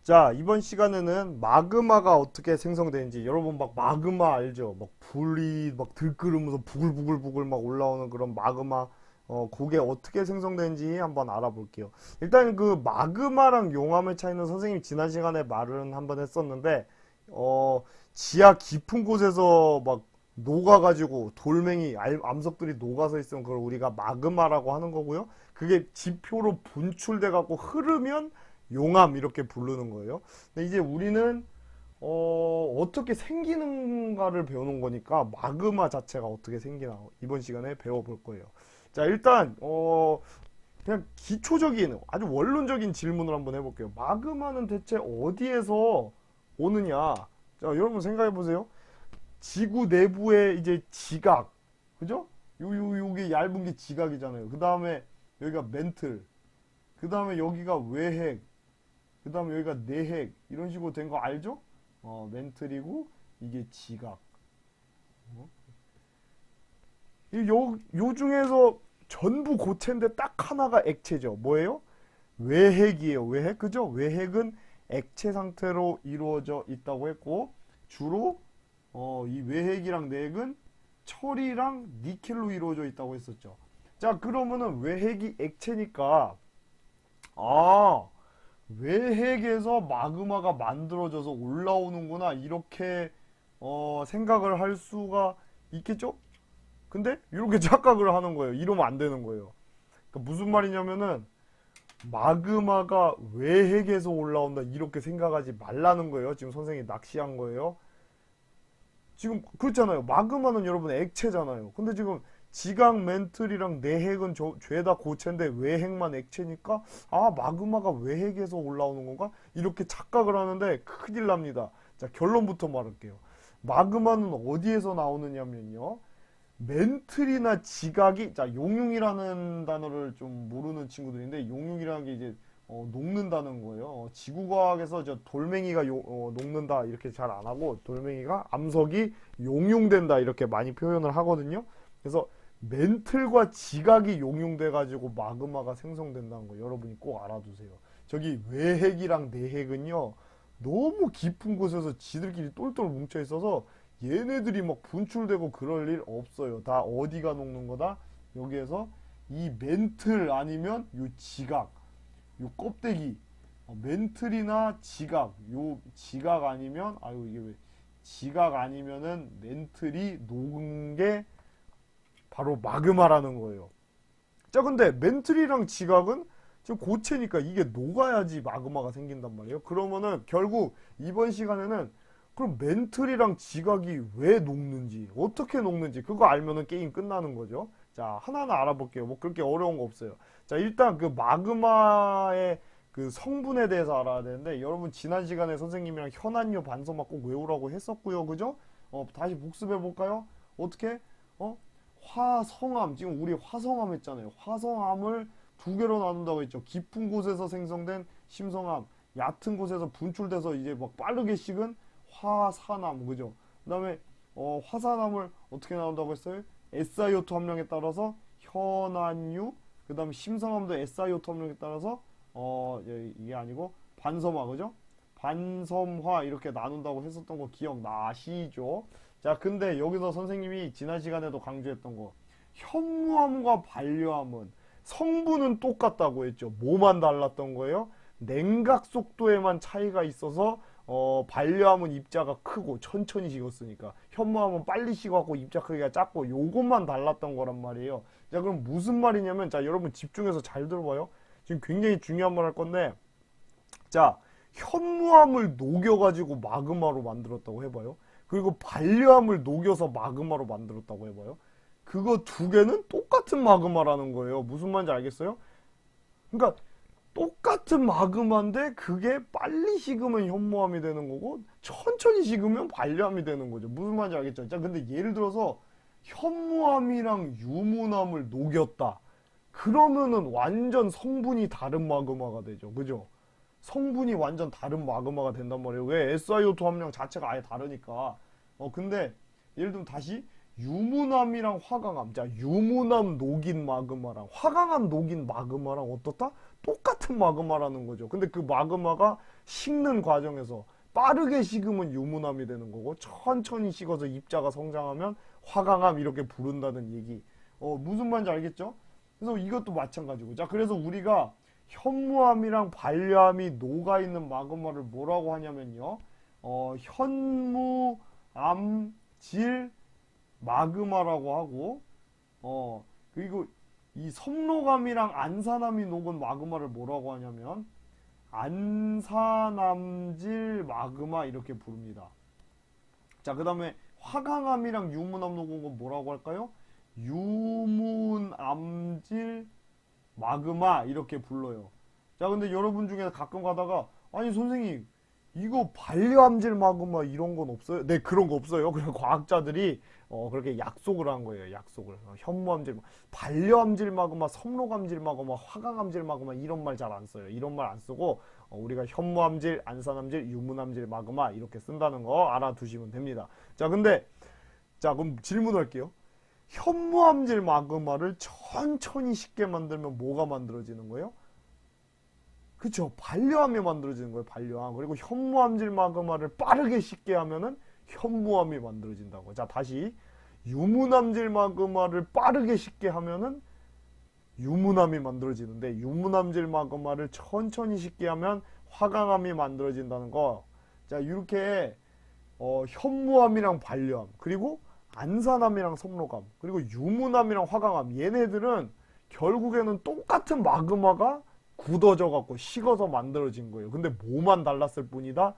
자, 이번 시간에는 마그마가 어떻게 생성되는지, 여러분 막 마그마 알죠? 막 불이 막 들끓으면서 부글부글부글 막 올라오는 그런 마그마, 그게 어떻게 생성되는지 한번 알아볼게요. 일단 그 마그마랑 용암의 차이는 선생님이 지난 시간에 말은 한번 했었는데, 어, 지하 깊은 곳에서 막 녹아가지고 돌멩이, 암석들이 녹아서 있으면 그걸 우리가 마그마라고 하는 거고요. 그게 지표로 분출돼갖고 흐르면 용암 이렇게 부르는 거예요. 근데 이제 우리는 어떻게 생기는가를 배우는 거니까 마그마 자체가 어떻게 생기나 이번 시간에 배워볼 거예요. 자, 일단 그냥 기초적인 아주 원론적인 질문을 한번 해볼게요. 마그마는 대체 어디에서 오느냐? 자, 여러분 생각해 보세요. 지구 내부에 이제 지각, 그죠? 요게 얇은 게 지각이잖아요. 그 다음에 여기가 멘틀, 그 다음에 여기가 외핵, 그 다음에 여기가 내핵 이런 식으로 된 거 알죠? 멘틀이고 이게 지각. 어? 요 중에서 전부 고체인데 딱 하나가 액체죠. 뭐예요? 외핵이에요. 외핵. 그죠? 외핵은 액체 상태로 이루어져 있다고 했고 주로 이 외핵이랑 내핵은 철이랑 니켈로 이루어져 있다고 했었죠. 자, 그러면은 외핵이 액체니까 아 외핵에서 마그마가 만들어져서 올라오는구나 이렇게 생각을 할 수가 있겠죠? 근데 이렇게 착각을 하는 거예요. 이러면 안 되는 거예요. 그러니까 무슨 말이냐면은 마그마가 외핵에서 올라온다 이렇게 생각하지 말라는 거예요. 지금 선생님이 낚시한 거예요. 지금 그렇잖아요. 마그마는 여러분 액체잖아요. 근데 지금 지각 멘틀이랑 내핵은 죄다 고체인데 외핵만 액체니까 아 마그마가 외핵에서 올라오는 건가? 이렇게 착각을 하는데 큰일 납니다. 자, 결론부터 말할게요. 마그마는 어디에서 나오느냐면요. 멘틀이나 지각이 자 용융이라는 단어를 좀 모르는 친구들인데 용융이라는 게 이제 녹는다는 거예요. 지구과학에서 저 돌멩이가 녹는다 이렇게 잘 안 하고 돌멩이가 암석이 용융된다 이렇게 많이 표현을 하거든요. 그래서 멘틀과 지각이 용융돼 가지고 마그마가 생성된다는 거 여러분이 꼭 알아두세요. 저기 외핵이랑 내핵은요 너무 깊은 곳에서 지들끼리 똘똘 뭉쳐 있어서 얘네들이 막 분출되고 그럴 일 없어요. 다 어디가 녹는 거다? 여기에서 이 멘틀 아니면 요 지각, 요 껍데기, 멘틀이나 지각, 요 지각 아니면 아유 이게 왜 지각 아니면은 멘틀이 녹은 게 바로 마그마라는 거예요. 자, 근데 멘틀이랑 지각은 지금 고체니까 이게 녹아야지 마그마가 생긴단 말이에요. 그러면은 결국 이번 시간에는 그럼 멘틀이랑 지각이 왜 녹는지, 어떻게 녹는지 그거 알면은 게임 끝나는 거죠. 자, 하나하나 알아볼게요. 뭐 그렇게 어려운 거 없어요. 자, 일단 그 마그마의 그 성분에 대해서 알아야 되는데 여러분 지난 시간에 선생님이랑 현안료 반서막 꼭 외우라고 했었고요. 그죠? 다시 복습해 볼까요? 어떻게? 어? 화성암, 지금 우리 화성암 했잖아요. 화성암을 두 개로 나눈다고 했죠. 깊은 곳에서 생성된 심성암, 얕은 곳에서 분출돼서 이제 막 빠르게 식은 화산암, 그죠? 그 다음에 화산암을 어떻게 나눈다고 했어요? SiO2 함량에 따라서 현안유, 그 다음에 심성암도 SiO2 함량에 따라서 이게 아니고 반섬화, 그죠? 반섬화 이렇게 나눈다고 했었던 거 기억나시죠? 자, 근데 여기서 선생님이 지난 시간에도 강조했던 거 현무암과 반려암은 성분은 똑같다고 했죠. 뭐만 달랐던 거예요? 냉각 속도에만 차이가 있어서 반려암은 입자가 크고 천천히 식었으니까 현무암은 빨리 식어갖고 입자 크기가 작고 요것만 달랐던 거란 말이에요. 자, 그럼 무슨 말이냐면 자, 여러분 집중해서 잘 들어봐요. 지금 굉장히 중요한 말 할 건데 자, 현무암을 녹여가지고 마그마로 만들었다고 해봐요. 그리고 반려암을 녹여서 마그마로 만들었다고 해봐요. 그거 두 개는 똑같은 마그마라는 거예요. 무슨 말인지 알겠어요? 그러니까 똑같은 마그마인데 그게 빨리 식으면 현무암이 되는 거고 천천히 식으면 반려암이 되는 거죠. 무슨 말인지 알겠죠? 자, 근데 예를 들어서 현무암이랑 유문암을 녹였다. 그러면은 완전 성분이 다른 마그마가 되죠. 그죠? 성분이 완전 다른 마그마가 된단 말이에요. 왜? SiO2 함량 자체가 아예 다르니까. 근데 예를 들면 다시 유무암이랑 화강암. 자, 유무암 녹인 마그마랑 화강암 녹인 마그마랑 어떻다? 똑같은 마그마라는 거죠. 근데 그 마그마가 식는 과정에서 빠르게 식으면 유문암이 되는 거고 천천히 식어서 입자가 성장하면 화강암 이렇게 부른다는 얘기. 무슨 말인지 알겠죠? 그래서 이것도 마찬가지고. 자, 그래서 우리가 현무암이랑 반려암이 녹아있는 마그마를 뭐라고 하냐면요. 현무암질 마그마라고 하고, 그리고 이 석록암이랑 안산암이 녹은 마그마를 뭐라고 하냐면 안산암질 마그마 이렇게 부릅니다. 자, 그 다음에 화강암이랑 유문암 녹은 건 뭐라고 할까요? 유문암질 마그마 이렇게 불러요. 자, 근데 여러분 중에 가끔 가다가 아니 선생님 이거 반려암질 마그마 이런 건 없어요? 네, 그런 거 없어요. 그냥 과학자들이 그렇게 약속을 한 거예요. 약속을. 현무암질, 반려암질 마그마, 섬록암질 마그마, 화강암질 마그마 이런 말 잘 안 써요. 이런 말 안 쓰고 우리가 현무암질, 안산암질, 유문암질 마그마 이렇게 쓴다는 거 알아두시면 됩니다. 자, 근데 자, 그럼 질문할게요. 현무암질 마그마를 천천히 쉽게 만들면 뭐가 만들어지는 거예요? 그쵸, 반려암이 만들어지는 거예요. 반려암. 그리고 현무암질 마그마를 빠르게 쉽게 하면은 현무암이 만들어진다고. 자, 다시 유문암질 마그마를 빠르게 쉽게 하면은 유문암이 만들어지는데 유문암질 마그마를 천천히 쉽게 하면 화강암이 만들어진다는 거. 자, 이렇게 현무암이랑 반려암, 그리고 안산암이랑 섬록암, 그리고 유문암이랑 화강암, 얘네들은 결국에는 똑같은 마그마가 굳어져 갖고 식어서 만들어진 거예요. 근데 뭐만 달랐을 뿐이다.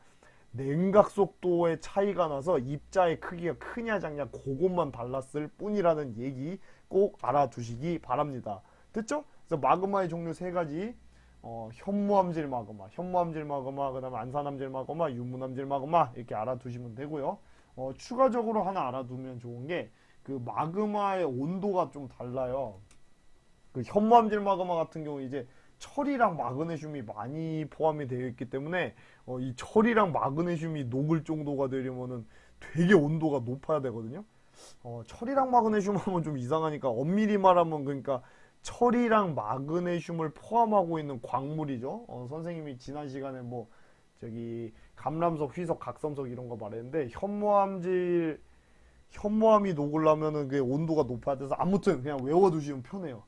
냉각 속도의 차이가 나서 입자의 크기가 크냐 작냐 그것만 달랐을 뿐이라는 얘기 꼭 알아두시기 바랍니다. 됐죠? 그래서 마그마의 종류 세 가지. 현무암질 마그마, 현무암질 마그마, 그 다음에 안산암질 마그마, 유문암질 마그마 이렇게 알아두시면 되고요. 추가적으로 하나 알아두면 좋은 게 그 마그마의 온도가 좀 달라요. 그 현무암질 마그마 같은 경우 이제 철이랑 마그네슘이 많이 포함이 되어 있기 때문에 이 철이랑 마그네슘이 녹을 정도가 되려면은 되게 온도가 높아야 되거든요. 철이랑 마그네슘 하면 좀 이상하니까 엄밀히 말하면 그러니까 철이랑 마그네슘을 포함하고 있는 광물이죠. 선생님이 지난 시간에 뭐 저기 감람석, 휘석, 각섬석 이런 거 말했는데 현무암이 녹으려면은 그 온도가 높아야 돼서 아무튼 그냥 외워두시면 편해요.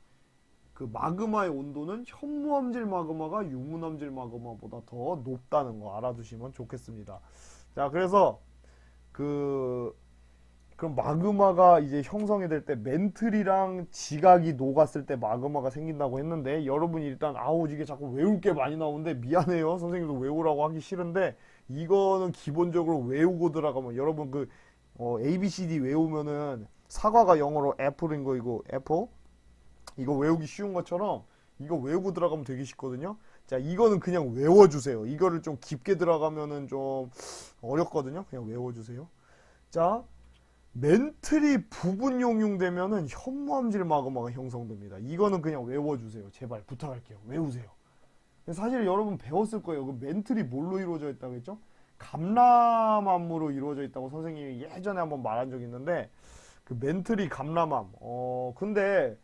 그 마그마의 온도는 현무암질 마그마가 유문암질 마그마보다 더 높다는 거 알아두시면 좋겠습니다. 자, 그래서 그럼 마그마가 이제 형성이 될 때 멘틀이랑 지각이 녹았을 때 마그마가 생긴다고 했는데 여러분이 일단 아우 이게 자꾸 외울 게 많이 나오는데 미안해요. 선생님도 외우라고 하기 싫은데 이거는 기본적으로 외우고 들어가면 여러분 ABCD 외우면은 사과가 영어로 애플인 거 이거 애플 이거 외우기 쉬운 것처럼 이거 외우고 들어가면 되게 쉽거든요. 자, 이거는 그냥 외워주세요. 이거를 좀 깊게 들어가면은 좀 어렵거든요. 그냥 외워주세요. 자, 멘틀이 부분 용융되면은 현무암질 마그마가 형성됩니다. 이거는 그냥 외워주세요. 제발 부탁할게요. 외우세요. 사실 여러분 배웠을 거예요. 그 멘틀이 뭘로 이루어져 있다고 했죠? 감람암으로 이루어져 있다고 선생님이 예전에 한번 말한 적이 있는데 그 멘틀이 감람암. 근데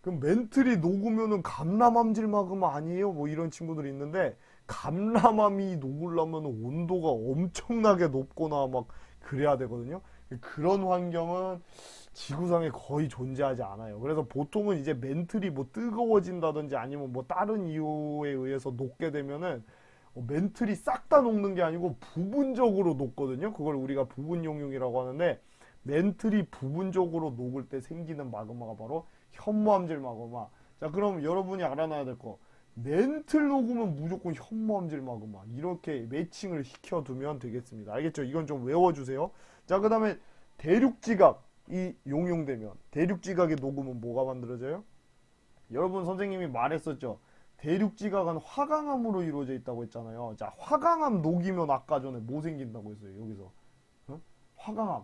그 멘틀이 녹으면은 감람암질 마그마 아니에요? 뭐 이런 친구들이 있는데 감람암이 녹으려면 온도가 엄청나게 높거나 막 그래야 되거든요. 그런 환경은 지구상에 거의 존재하지 않아요. 그래서 보통은 이제 멘틀이 뭐 뜨거워진다든지 아니면 뭐 다른 이유에 의해서 녹게 되면은 멘틀이 싹 다 녹는 게 아니고 부분적으로 녹거든요. 그걸 우리가 부분 용융이라고 하는데 멘틀이 부분적으로 녹을 때 생기는 마그마가 바로 현무암질 마그마. 자, 그럼 여러분이 알아놔야 될 거. 멘틀 녹으면 무조건 현무암질 마그마. 이렇게 매칭을 시켜두면 되겠습니다. 알겠죠? 이건 좀 외워주세요. 자, 그 다음에 대륙지각이 용융되면 대륙지각이 녹으면 뭐가 만들어져요? 여러분 선생님이 말했었죠. 대륙지각은 화강암으로 이루어져 있다고 했잖아요. 자, 화강암 녹이면 아까 전에 뭐 생긴다고 했어요? 여기서 화강암.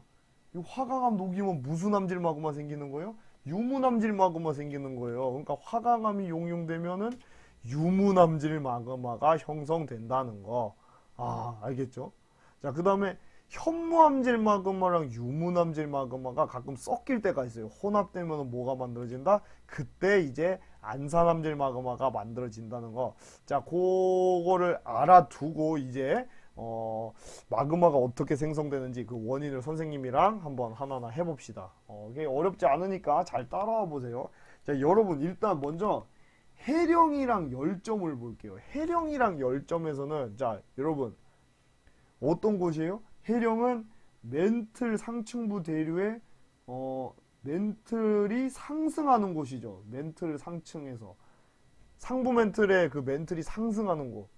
이 화강암 녹이면 무슨 암질 마그마 생기는 거예요? 유문암질 마그마 생기는 거예요. 그러니까 화강암이 용융되면은 유문암질 마그마가 형성된다는 거. 알겠죠? 자, 그 다음에 현무암질 마그마랑 유문암질 마그마가 가끔 섞일 때가 있어요. 혼합되면 뭐가 만들어진다? 그때 이제 안산암질 마그마가 만들어진다는 거. 자, 그거를 알아두고 이제 마그마가 어떻게 생성되는지 그 원인을 선생님이랑 한번 하나하나 해봅시다. 이게 어렵지 않으니까 잘 따라와 보세요. 자, 여러분 일단 먼저 해령이랑 열점을 볼게요. 해령이랑 열점에서는 자, 여러분 어떤 곳이에요? 해령은 멘틀 상층부 대류에 멘틀이 상승하는 곳이죠. 멘틀 상층에서 상부 멘틀에 그 멘틀이 상승하는 곳.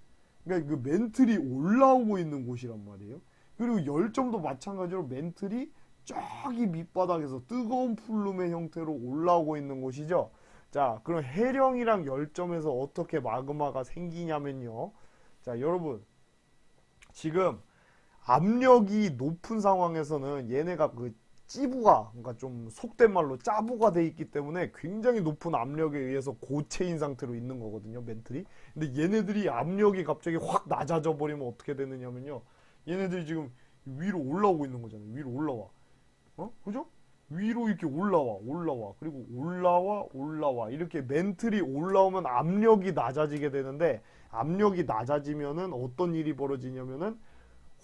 그러니까 그 멘틀이 올라오고 있는 곳이란 말이에요. 그리고 열점도 마찬가지로 멘틀이 저기 밑바닥에서 뜨거운 풀룸의 형태로 올라오고 있는 곳이죠. 자, 그럼 해령이랑 열점에서 어떻게 마그마가 생기냐면요. 자, 여러분 지금 압력이 높은 상황에서는 얘네가 그 찌부가, 그러니까 좀 속된 말로 짜부가 돼 있기 때문에 굉장히 높은 압력에 의해서 고체인 상태로 있는 거거든요, 멘틀이. 근데 얘네들이 압력이 갑자기 확 낮아져 버리면 어떻게 되느냐면요. 얘네들이 지금 위로 올라오고 있는 거잖아요. 위로 올라와. 그죠? 위로 이렇게 올라와. 그리고 올라와. 이렇게 멘틀이 올라오면 압력이 낮아지게 되는데, 압력이 낮아지면은 어떤 일이 벌어지냐면은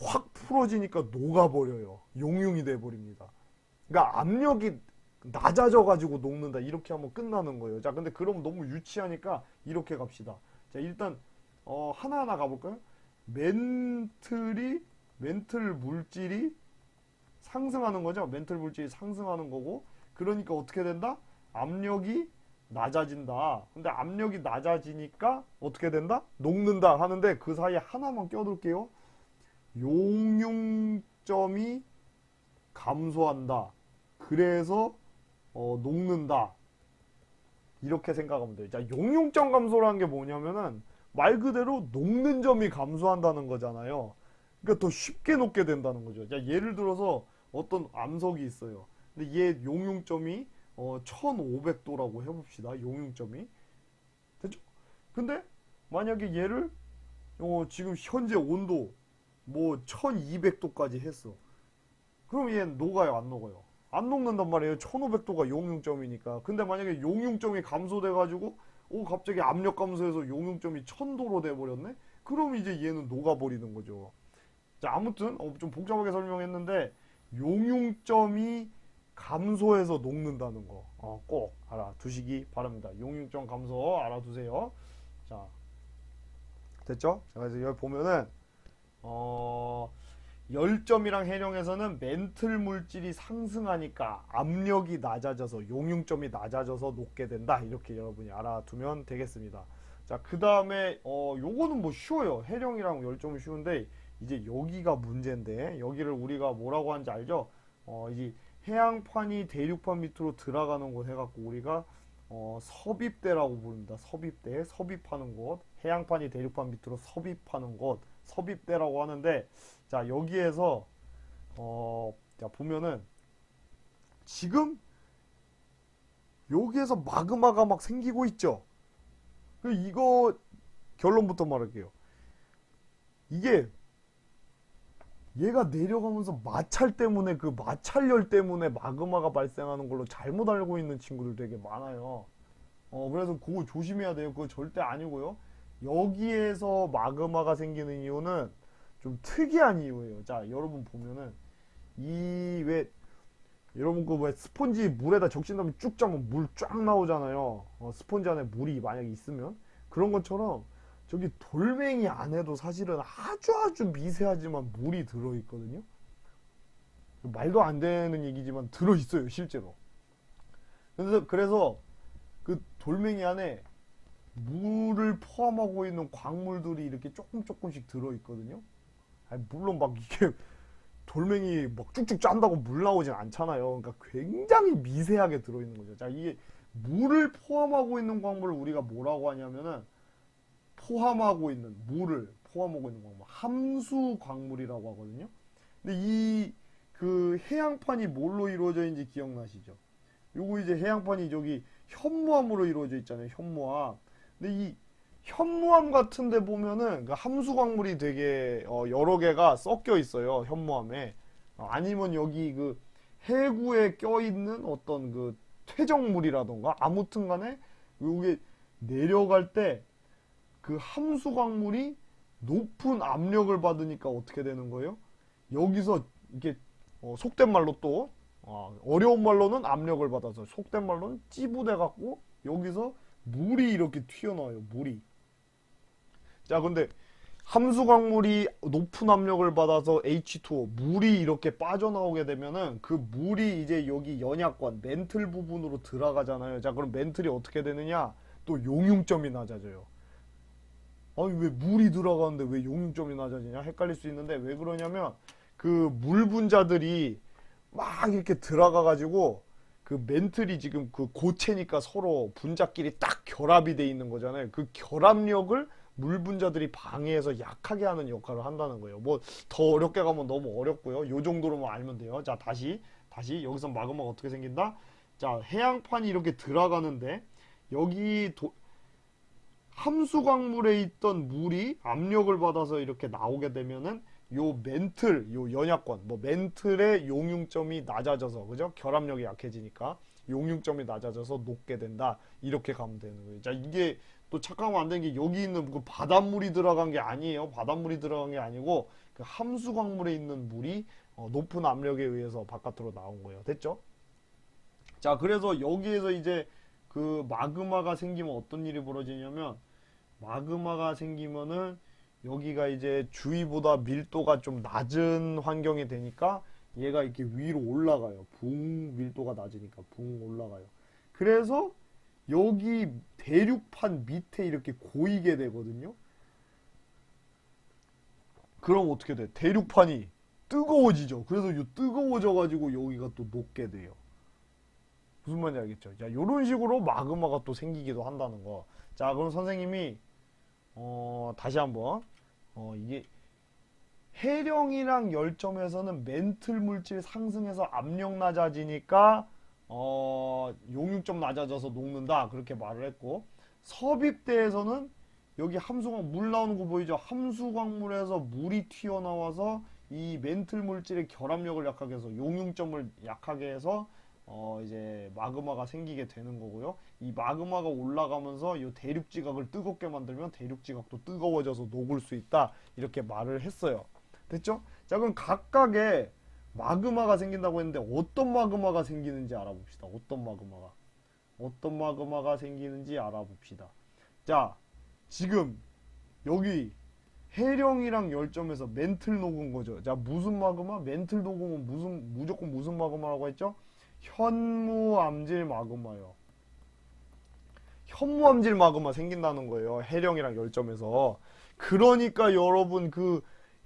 확 풀어지니까 녹아버려요. 용융이 돼버립니다. 그러니까 압력이 낮아져가지고 녹는다. 이렇게 하면 끝나는 거예요. 자, 근데 그럼 너무 유치하니까 이렇게 갑시다. 자, 일단 하나하나 가볼까요? 멘틀 물질이 상승하는 거죠. 멘틀 물질이 상승하는 거고, 그러니까 어떻게 된다? 압력이 낮아진다. 근데 압력이 낮아지니까 어떻게 된다? 녹는다 하는데 그 사이에 하나만 껴둘게요. 용융점이 감소한다. 그래서 녹는다. 이렇게 생각하면 돼요. 자, 용융점 감소라는 게 뭐냐면은 말 그대로 녹는 점이 감소한다는 거잖아요. 그러니까 더 쉽게 녹게 된다는 거죠. 자, 예를 들어서 어떤 암석이 있어요. 근데 얘 용융점이 1500도라고 해봅시다. 용융점이. 됐죠? 근데 만약에 얘를 지금 현재 온도 뭐 1200도까지 했어. 그럼 얘는 녹아요, 안 녹아요? 안 녹는단 말이에요. 1500도가 용융점이니까. 근데 만약에 용융점이 감소돼가지고 갑자기 압력 감소해서 용융점이 1000도로 돼버렸네? 그럼 이제 얘는 녹아버리는 거죠. 자, 아무튼 좀 복잡하게 설명했는데 용융점이 감소해서 녹는다는 거 꼭 알아두시기 바랍니다. 용융점 감소 알아두세요. 자, 됐죠? 자, 그래서 여기 보면은 열점이랑 해령에서는 멘틀 물질이 상승하니까 압력이 낮아져서 용융점이 낮아져서 녹게 된다. 이렇게 여러분이 알아두면 되겠습니다. 자, 그 다음에 요거는 뭐 쉬워요. 해령이랑 열점은 쉬운데 이제 여기가 문제인데, 여기를 우리가 뭐라고 하는지 알죠? 이제 해양판이 대륙판 밑으로 들어가는 곳 해갖고 우리가 섭입대라고 부릅니다. 섭입대, 섭입하는 곳, 해양판이 대륙판 밑으로 섭입하는 곳, 섭입대라고 하는데, 자, 여기에서 자, 보면은 지금 여기에서 마그마가 막 생기고 있죠. 이거 결론부터 말할게요. 이게 얘가 내려가면서 마찰 때문에, 그 마찰열 때문에 마그마가 발생하는 걸로 잘못 알고 있는 친구들 되게 많아요. 그래서 그거 조심해야 돼요. 그거 절대 아니고요. 여기에서 마그마가 생기는 이유는 좀 특이한 이유예요. 자, 여러분 보면은 왜 여러분 그 왜 스펀지 물에다 적신 다음에 쭉 짜면 물 쫙 나오잖아요. 스펀지 안에 물이 만약에 있으면 그런 것처럼 저기 돌멩이 안에도 사실은 아주 미세하지만 물이 들어있거든요. 말도 안 되는 얘기지만 들어있어요, 실제로. 그래서 그 돌멩이 안에 물을 포함하고 있는 광물들이 이렇게 조금씩 들어있거든요. 물론 막 이게 돌멩이 막 쭉쭉 짠다고 물 나오진 않잖아요. 그러니까 굉장히 미세하게 들어있는 거죠. 자, 이게 물을 포함하고 있는 광물을 우리가 뭐라고 하냐면은 물을 포함하고 있는 광물, 함수 광물이라고 하거든요. 근데 이 그 해양판이 뭘로 이루어져 있는지 기억나시죠? 요거 이제 해양판이 저기 현무암으로 이루어져 있잖아요. 현무암. 근데 이 현무암 같은 데 보면은 그 함수 광물이 되게 여러 개가 섞여 있어요. 현무암에. 아니면 여기 그 해구에 껴있는 어떤 그 퇴적물이라던가 아무튼 간에 요게 내려갈 때 그 함수 광물이 높은 압력을 받으니까 어떻게 되는 거예요? 여기서 이게 속된 말로 또 어려운 말로는 압력을 받아서 속된 말로는 찌부돼 갖고 여기서 물이 이렇게 튀어나와요. 물이. 자, 근데 함수 광물이 높은 압력을 받아서 H2O 물이 이렇게 빠져나오게 되면은 그 물이 이제 여기 연약관 멘틀 부분으로 들어가잖아요. 자, 그럼 멘틀이 어떻게 되느냐? 또 용융점이 낮아져요. 아니 왜 물이 들어가는데 왜 용융점이 낮아지냐? 헷갈릴 수 있는데 왜 그러냐면 그 물 분자들이 막 이렇게 들어가 가지고 그 멘틀이 지금 그 고체니까 서로 분자끼리 딱 결합이 돼 있는 거잖아요. 그 결합력을 물 분자들이 방해해서 약하게 하는 역할을 한다는 거예요. 뭐 더 어렵게 가면 너무 어렵고요. 요 정도로만 알면 돼요. 자, 다시 여기서 마그마가 어떻게 생긴다? 자, 해양판이 이렇게 들어가는데 여기 함수 광물에 있던 물이 압력을 받아서 이렇게 나오게 되면은 요 멘틀, 요 연약권, 뭐 멘틀의 용융점이 낮아져서, 그죠? 결합력이 약해지니까 용융점이 낮아져서 녹게 된다. 이렇게 가면 되는 거예요. 자, 이게 또 착각하면 안 되는 게 여기 있는 그 바닷물이 들어간 게 아니에요. 바닷물이 들어간 게 아니고 그 함수 광물에 있는 물이 높은 압력에 의해서 바깥으로 나온 거예요. 됐죠? 자, 그래서 여기에서 이제 그 마그마가 생기면 어떤 일이 벌어지냐면 마그마가 생기면은 여기가 이제 주위보다 밀도가 좀 낮은 환경이 되니까 얘가 이렇게 위로 올라가요. 붕 밀도가 낮으니까 붕 올라가요. 그래서 여기 대륙판 밑에 이렇게 고이게 되거든요. 그럼 어떻게 돼? 대륙판이 뜨거워지죠. 그래서 이 뜨거워져 가지고 여기가 또 녹게 돼요. 무슨 말인지 알겠죠? 자, 이런 식으로 마그마가 또 생기기도 한다는 거. 자, 그럼 선생님이 다시 한번 이게 해령이랑 열점에서는 멘틀 물질 상승해서 압력 낮아지니까 용융점 낮아져서 녹는다 그렇게 말을 했고 섭입대에서는 여기 함수광 물 나오는 거 보이죠? 함수광물에서 물이 튀어나와서 이 멘틀 물질의 결합력을 약하게 해서 용융점을 약하게 해서 이제 마그마가 생기게 되는 거고요. 이 마그마가 올라가면서 이 대륙 지각을 뜨겁게 만들면 대륙 지각도 뜨거워져서 녹을 수 있다. 이렇게 말을 했어요. 됐죠? 자, 그럼 각각의 마그마가 생긴다고 했는데 어떤 마그마가 생기는지 알아봅시다. 어떤 마그마가 생기는지 알아봅시다. 자, 지금 여기 해령이랑 열점에서 멘틀 녹은 거죠. 자, 무슨 마그마? 멘틀 녹으면 무조건 무슨 마그마라고 했죠? 현무암질 마그마요. 현무암질 마그마 생긴다는 거예요. 해령이랑 열점에서. 그러니까 여러분 그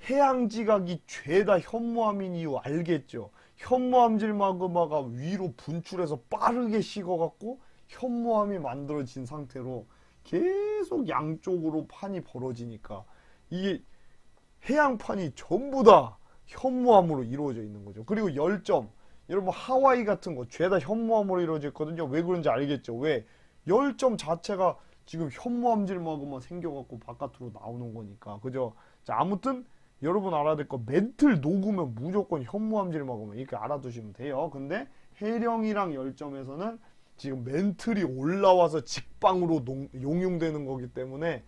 해양지각이 죄다 현무암인 이유 알겠죠? 현무암질 마그마가 위로 분출해서 빠르게 식어갖고 현무암이 만들어진 상태로 계속 양쪽으로 판이 벌어지니까 이게 해양판이 전부 다 현무암으로 이루어져 있는 거죠. 그리고 열점 여러분 하와이 같은 거 죄다 현무암으로 이루어져 있거든요. 왜 그런지 알겠죠? 왜? 열점 자체가 지금 현무암질 마그마 생겨갖고 바깥으로 나오는 거니까. 그죠? 자, 아무튼 여러분 알아야 될 거 멘틀 녹으면 무조건 현무암질 마그마 이렇게 알아두시면 돼요. 근데 해령이랑 열점에서는 지금 멘틀이 올라와서 직방으로 용융되는 거기 때문에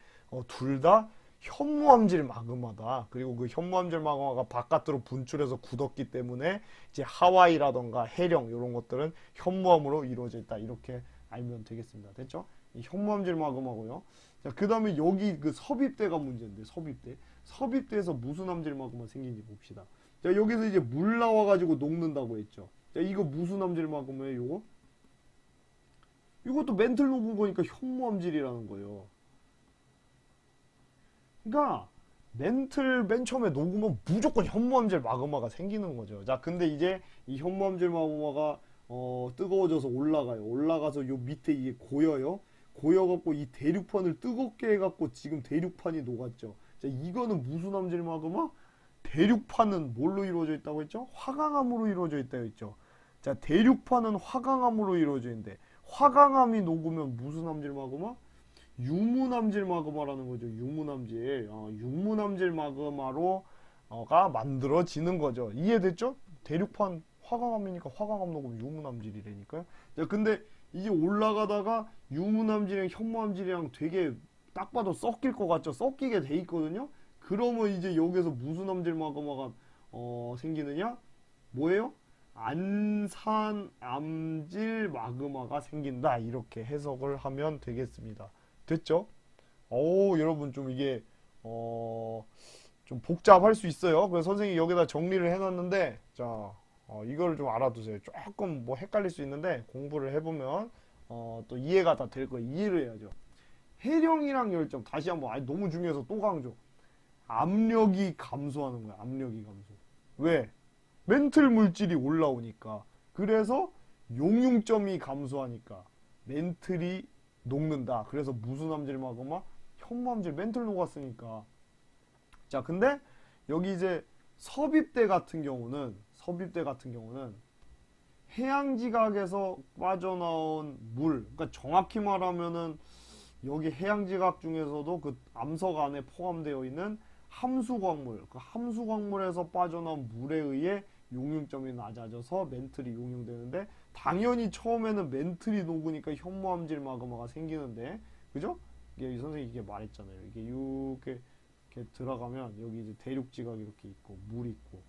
둘 다 현무암질 마그마다. 그리고 그 현무암질 마그마가 바깥으로 분출해서 굳었기 때문에 이제 하와이라던가 해령 이런 것들은 현무암으로 이루어져 있다. 이렇게 알면 되겠습니다. 됐죠? 이 현무암질 마그마고요. 자, 그 다음에 여기 그 섭입대가 문제인데 섭입대에서 무슨 암질 마그마 생긴지 봅시다. 자, 여기서 이제 물 나와가지고 녹는다고 했죠. 자, 이거 무슨 암질 마그마예요? 요거? 이것도 멘틀 녹은 거니까 현무암질이라는 거예요. 그러니까 멘틀 맨 처음에 녹으면 무조건 현무암질 마그마가 생기는 거죠. 자, 근데 이제 이 현무암질 마그마가 뜨거워져서 올라가요. 올라가서 요 밑에 이게 고여요. 고여갖고 이 대륙판을 뜨겁게 해갖고 지금 대륙판이 녹았죠. 자, 이거는 무슨 암질 마그마? 대륙판은 뭘로 이루어져 있다고 했죠? 화강암으로 이루어져 있다고 했죠. 자, 대륙판은 화강암으로 이루어져 있는데 화강암이 녹으면 무슨 암질 마그마? 유무남질 마그마라는 거죠. 유무남질. 유무남질 마그마로 가 만들어지는 거죠. 이해됐죠? 대륙판 화강암이니까 화강암 녹음 유무남질이라니까요. 자, 근데 이게 올라가다가 유무남질이랑 현무암질이랑 되게 딱 봐도 섞일 것 같죠? 섞이게 돼 있거든요. 그러면 이제 여기서 무슨 암질 마그마가 생기느냐? 뭐예요? 안산암질 마그마가 생긴다. 이렇게 해석을 하면 되겠습니다. 됐죠? 오, 여러분 좀 이게 좀 복잡할 수 있어요. 그래서 선생님이 여기다 정리를 해놨는데, 자, 이거를 좀 알아두세요. 조금 뭐 헷갈릴 수 있는데 공부를 해보면 또 이해가 다 될 거예요. 이해를 해야죠. 해령이랑 열정 다시 한번 아니 너무 중요해서 또 강조. 압력이 감소하는 거야. 압력이 감소. 왜? 멘틀 물질이 올라오니까. 그래서 용융점이 감소하니까 멘틀이 녹는다. 그래서 무슨 암질 마그마? 현무암질 멘틀 녹았으니까. 자, 근데 여기 이제 섭입대 같은 경우는 해양지각에서 빠져나온 물, 그러니까 정확히 말하면은 여기 해양지각 중에서도 그 암석 안에 포함되어 있는 함수광물, 그 함수광물에서 빠져나온 물에 의해 용융점이 낮아져서 멘틀이 용융되는데, 당연히 처음에는 멘틀이 녹으니까 현무암질 마그마가 생기는데, 그죠? 이게 선생님이 이게 말했잖아요. 이게 이렇게 들어가면 여기 이제 대륙지각이 이렇게 있고 물 있고,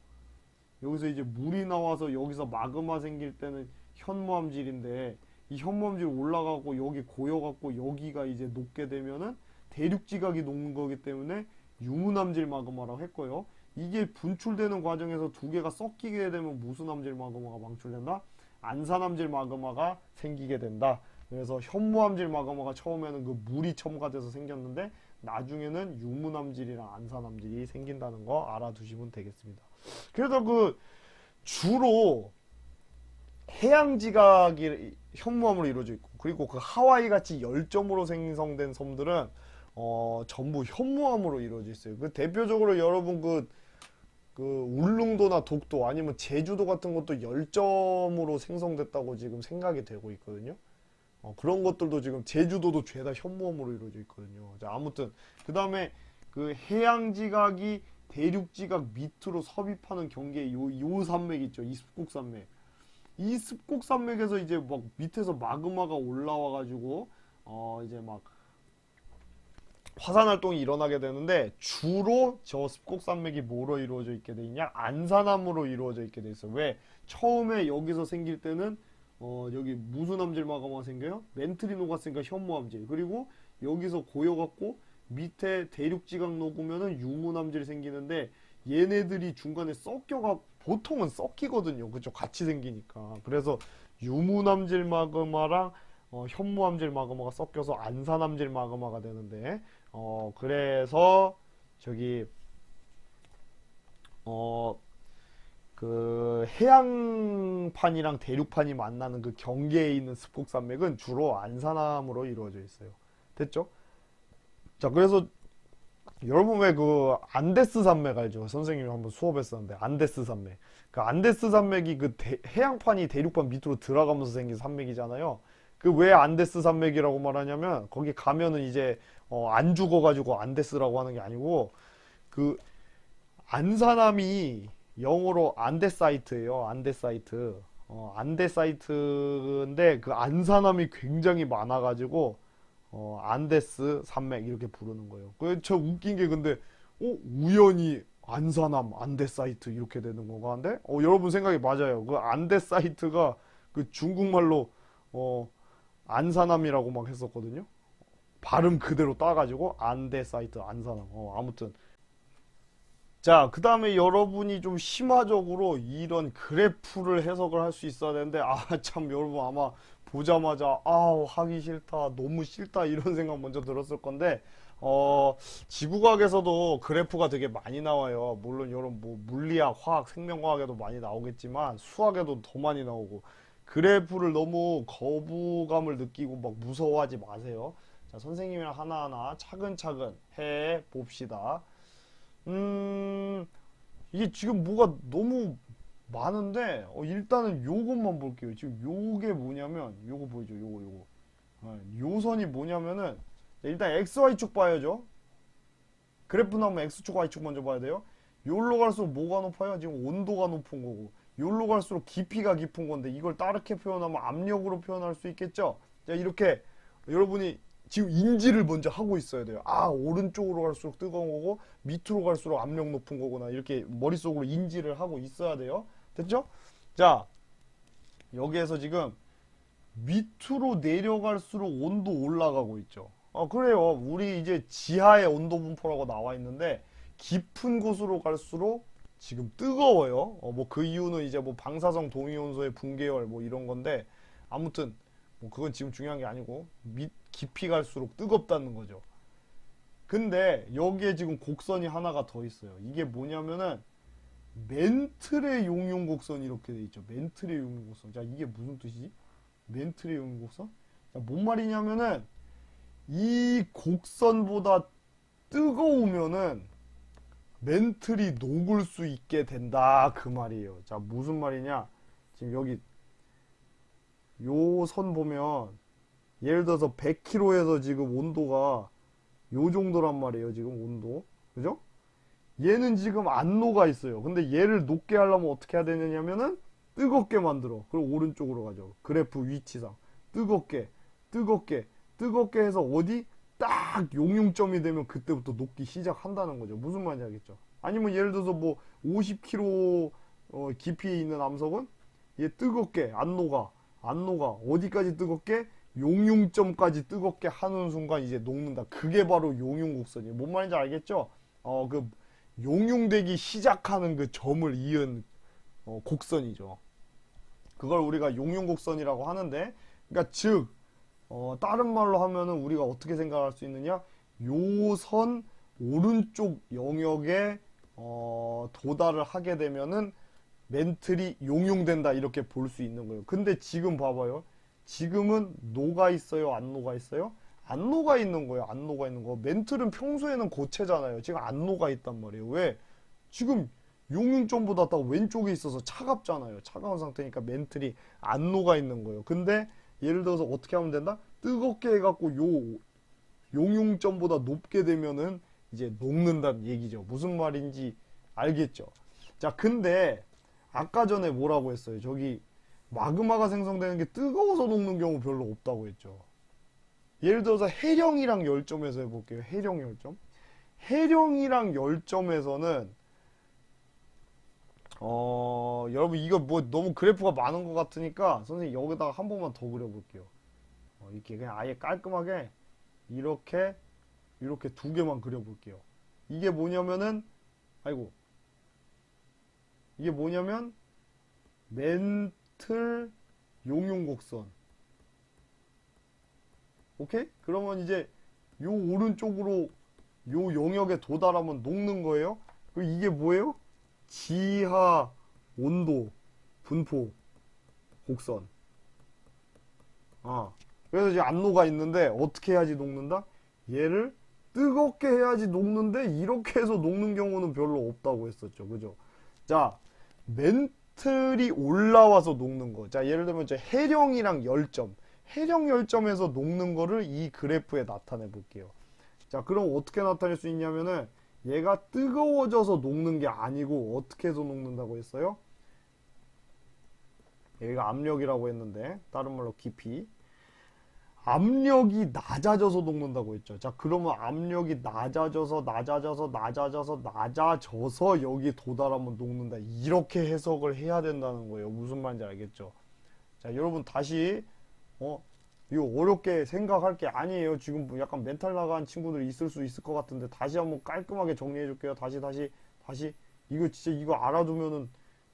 여기서 이제 물이 나와서 여기서 마그마 생길 때는 현무암질인데, 이 현무암질 올라가고 여기 고여갖고 여기가 이제 녹게 되면은 대륙지각이 녹는 거기 때문에 유문암질 마그마라고 했고요. 이게 분출되는 과정에서 두 개가 섞이게 되면 무슨 암질 마그마가 방출된다? 안산암질 마그마가 생기게 된다. 그래서 현무암질 마그마가 처음에는 그 물이 첨가돼서 생겼는데 나중에는 유문암질이랑 안산암질이 생긴다는 거 알아두시면 되겠습니다. 그래서 그 주로 해양지각이 현무암으로 이루어져 있고, 그리고 그 하와이 같이 열점으로 생성된 섬들은 전부 현무암으로 이루어져 있어요. 그 대표적으로 여러분 그 울릉도나 독도 아니면 제주도 같은 것도 열점으로 생성됐다고 지금 생각이 되고 있거든요. 그런 것들도 지금 제주도도 죄다 현무암으로 이루어져 있거든요. 자, 아무튼 그 다음에 그 해양지각이 대륙지각 밑으로 섭입하는 경계에 요 산맥 있죠. 이 습곡산맥. 이 습곡산맥에서 이제 막 밑에서 마그마가 올라와가지고 이제 막 화산 활동이 일어나게 되는데, 주로 저 습곡산맥이 뭐로 이루어져 있게 돼 있냐? 안산암으로 이루어져 있게 돼 있어. 왜? 처음에 여기서 생길 때는 여기 무슨 암질 마그마가 생겨요? 멘틀이 녹았으니까 현무암질. 그리고 여기서 고여갖고 밑에 대륙지각 녹으면은 유문암질이 생기는데, 얘네들이 중간에 섞여가 보통은 섞이거든요. 그죠? 같이 생기니까. 그래서 유문암질 마그마랑 현무암질 마그마가 섞여서 안산암질 마그마가 되는데, 그래서 저기 그 해양판이랑 대륙판이 만나는 그 경계에 있는 습곡산맥은 주로 안산암으로 이루어져 있어요. 됐죠? 자, 그래서 여러분 왜 그 안데스 산맥 알죠? 선생님이 한번 수업했었는데 안데스 산맥. 그 안데스 산맥이 그 해양판이 대륙판 밑으로 들어가면서 생긴 산맥이잖아요. 그 왜 안데스 산맥이라고 말하냐면, 거기 가면은 이제 안 죽어가지고 안데스라고 하는 게 아니고, 그 안산암이 영어로 안데사이트예요. 안데사이트. 안데사이트인데 그 안산암이 굉장히 많아가지고 안데스 산맥 이렇게 부르는 거예요. 저 웃긴 게 근데 우연히 안산암 안데사이트 이렇게 되는 건가 한데 여러분 생각이 맞아요. 그 안데사이트가 그 중국말로 안산암이라고 막 했었거든요. 발음 그대로 따가지고 안데사이트 안산암. 아무튼 자, 그 다음에 여러분이 좀 심화적으로 이런 그래프를 해석을 할 수 있어야 되는데, 참, 여러분 아마 보자마자, 하기 싫다, 너무 싫다, 이런 생각 먼저 들었을 건데, 지구과학에서도 그래프가 되게 많이 나와요. 물론, 여러분, 뭐, 물리학, 화학, 생명과학에도 많이 나오겠지만, 수학에도 더 많이 나오고, 그래프를 너무 거부감을 느끼고 막 무서워하지 마세요. 자, 선생님이랑 하나하나 차근차근 해 봅시다. 이게 지금 뭐가 너무 많은데, 일단은 요것만 볼게요. 지금 요게 뭐냐면, 요거 보이죠? 요거. 요 선이 뭐냐면은, 자, 일단 XY축 봐야죠. 그래프 나오면 X축, Y축 먼저 봐야 돼요. 요로 갈수록 뭐가 높아요? 지금 온도가 높은 거고, 요로 갈수록 깊이가 깊은 건데, 이걸 다르게 표현하면 압력으로 표현할 수 있겠죠? 자, 이렇게 여러분이 지금 인지를 먼저 하고 있어야 돼요. 아, 오른쪽으로 갈수록 뜨거운 거고, 밑으로 갈수록 압력 높은 거구나. 이렇게 머릿속으로 인지를 하고 있어야 돼요. 됐죠? 자, 여기에서 지금 밑으로 내려갈수록 온도 올라가고 있죠. 그래요. 우리 이제 지하의 온도 분포라고 나와 있는데 깊은 곳으로 갈수록 지금 뜨거워요. 뭐 그 이유는 이제 뭐 방사성 동위원소의 붕괴열 뭐 이런 건데 아무튼 뭐 그건 지금 중요한 게 아니고 깊이 갈수록 뜨겁다는 거죠. 근데 여기에 지금 곡선이 하나가 더 있어요. 이게 뭐냐면은 멘틀의 용융곡선 이렇게 돼 있죠. 멘틀의 용융곡선. 자, 이게 무슨 뜻이지? 멘틀의 용융곡선? 자, 뭔 말이냐면은 이 곡선보다 뜨거우면은 멘틀이 녹을 수 있게 된다 그 말이에요. 자, 무슨 말이냐? 지금 여기 요 선 보면 예를 들어서 100kg에서 지금 온도가 요 정도란 말이에요. 지금 온도. 그죠? 얘는 지금 안 녹아 있어요. 근데 얘를 녹게 하려면 어떻게 해야 되느냐면은 뜨겁게 만들어. 그럼 오른쪽으로 가죠. 그래프 위치상. 뜨겁게, 뜨겁게, 뜨겁게 해서 어디? 딱 용융점이 되면 그때부터 녹기 시작한다는 거죠. 무슨 말인지 알겠죠? 아니면 예를 들어서 뭐 50km 깊이에 있는 암석은 얘 뜨겁게 안 녹아. 안 녹아. 어디까지 뜨겁게? 용융점까지 뜨겁게 하는 순간 이제 녹는다. 그게 바로 용융곡선이에요. 뭔 말인지 알겠죠? 그 용융되기 시작하는 그 점을 이은 곡선이죠. 그걸 우리가 용융곡선이라고 하는데, 그러니까 즉 다른 말로 하면은 우리가 어떻게 생각할 수 있느냐? 요 선 오른쪽 영역에 도달을 하게 되면은 멘틀이 용융된다 이렇게 볼 수 있는 거예요. 근데 지금 봐봐요. 지금은 녹아 있어요? 안 녹아 있어요? 안 녹아 있는 거예요. 안 녹아 있는 거. 멘틀은 평소에는 고체잖아요. 지금 안 녹아 있단 말이에요. 왜? 지금 용융점보다 더 왼쪽에 있어서 차갑잖아요. 차가운 상태니까 멘틀이 안 녹아 있는 거예요. 근데 예를 들어서 어떻게 하면 된다? 뜨겁게 해갖고 요 용융점보다 높게 되면은 이제 녹는다는 얘기죠. 무슨 말인지 알겠죠? 자, 근데 아까 전에 뭐라고 했어요? 저기 마그마가 생성되는 게 뜨거워서 녹는 경우 별로 없다고 했죠. 예를 들어서 해령이랑 열점에서 해볼게요. 해령 열점. 해령이랑 열점에서는 여러분 이거 뭐 너무 그래프가 많은 것 같으니까 선생님 여기다가 한 번만 더 그려볼게요. 이렇게 그냥 아예 깔끔하게 이렇게 두 개만 그려볼게요. 이게 뭐냐면은 아이고 이게 뭐냐면 멘틀 용융곡선. 오케이? 그러면 이제 요 오른쪽으로 요 영역에 도달하면 녹는 거예요. 그리고 이게 뭐예요? 지하 온도 분포 곡선. 그래서 이제 안 녹아 있는데 어떻게 해야지 녹는다? 얘를 뜨겁게 해야지 녹는데 이렇게 해서 녹는 경우는 별로 없다고 했었죠. 그죠? 자, 멘틀이 올라와서 녹는 거. 자, 예를 들면 해령이랑 열점. 해령 열점에서 녹는 거를 이 그래프에 나타내 볼게요. 자, 그럼 어떻게 나타낼 수 있냐면은 얘가 뜨거워져서 녹는 게 아니고 어떻게 해서 녹는다고 했어요? 여기가 압력이라고 했는데 다른 말로 깊이. 압력이 낮아져서 녹는다고 했죠. 자, 그러면 압력이 낮아져서 여기 도달하면 녹는다. 이렇게 해석을 해야 된다는 거예요. 무슨 말인지 알겠죠? 자, 여러분 다시 이거 어렵게 생각할 게 아니에요. 지금 뭐 약간 멘탈 나간 친구들이 있을 수 있을 것 같은데 다시 한번 깔끔하게 정리해 줄게요. 다시 이거 진짜 이거 알아두면은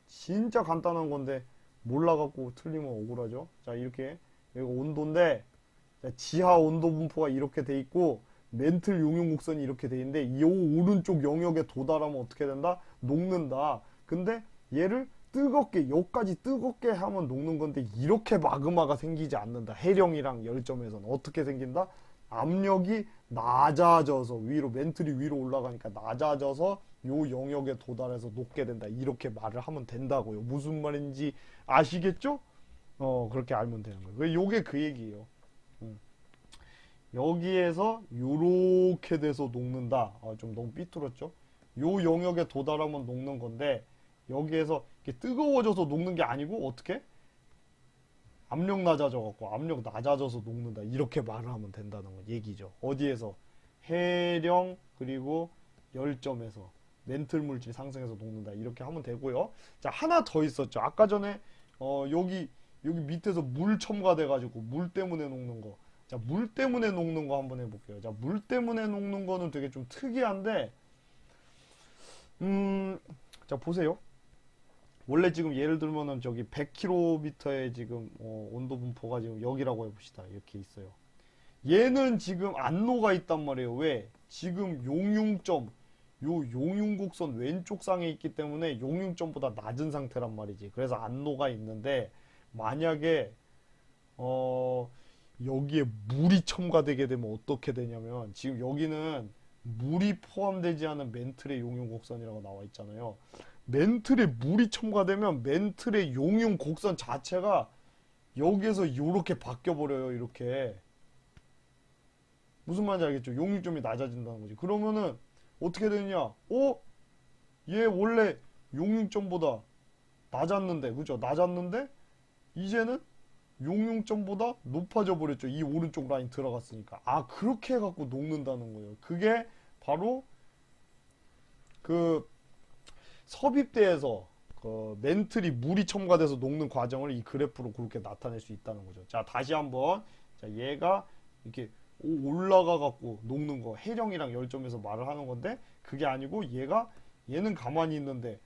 진짜 간단한 건데 몰라갖고 틀리면 억울하죠. 자, 이렇게 여기 온도인데 자, 지하 온도 분포가 이렇게 돼 있고 멘틀 용융곡선이 이렇게 돼 있는데 이 오른쪽 영역에 도달하면 어떻게 된다? 녹는다. 근데 얘를 뜨겁게 여기까지 뜨겁게 하면 녹는 건데 이렇게 마그마가 생기지 않는다. 해령이랑 열점에서는 어떻게 생긴다? 압력이 낮아져서 위로 멘틀이 위로 올라가니까 낮아져서 요 영역에 도달해서 녹게 된다. 이렇게 말을 하면 된다고요. 무슨 말인지 아시겠죠? 그렇게 알면 되는 거예요. 요게 그 얘기예요. 여기에서 요렇게 돼서 녹는다. 좀 너무 삐뚤었죠? 요 영역에 도달하면 녹는 건데 여기에서 이렇게 뜨거워져서 녹는 게 아니고 어떻게? 압력 낮아져 갖고 압력 낮아져서 녹는다. 이렇게 말을 하면 된다는 거 얘기죠. 어디에서? 해령 그리고 열점에서 멘틀 물질 상승해서 녹는다. 이렇게 하면 되고요. 자, 하나 더 있었죠. 아까 전에 여기 밑에서 물 첨가돼 가지고 물 때문에 녹는 거. 자, 물 때문에 녹는 거 한번 해볼게요. 자, 물 때문에 녹는 거는 되게 좀 특이한데, 자, 보세요. 원래 지금 예를 들면은 저기 100km의 지금 온도 분포가 지금 여기라고 해봅시다. 이렇게 있어요. 얘는 지금 안 녹아 있단 말이에요. 왜? 지금 용융점, 요 용융곡선 왼쪽 상에 있기 때문에 용융점보다 낮은 상태란 말이지. 그래서 안 녹아 있는데, 만약에 여기에 물이 첨가되게 되면 어떻게 되냐면 지금 여기는 물이 포함되지 않은 멘틀의 용융 곡선이라고 나와 있잖아요. 멘틀에 물이 첨가되면 멘틀의 용융 곡선 자체가 여기에서 이렇게 바뀌어 버려요. 이렇게. 무슨 말인지 알겠죠? 용융점이 낮아진다는 거지. 그러면은 어떻게 되느냐? 얘 원래 용융점보다 낮았는데, 그죠? 낮았는데 이제는 용융점보다 높아져 버렸죠. 이 오른쪽 라인 들어갔으니까. 그렇게 해갖고 녹는다는 거예요. 그게 바로 그 섭입대에서 그 멘틀이 물이 첨가돼서 녹는 과정을 이 그래프로 그렇게 나타낼 수 있다는 거죠. 자, 다시 한번. 자, 얘가 이렇게 올라가 갖고 녹는 거 해령이랑 열점에서 말을 하는 건데 그게 아니고 얘는 가만히 있는데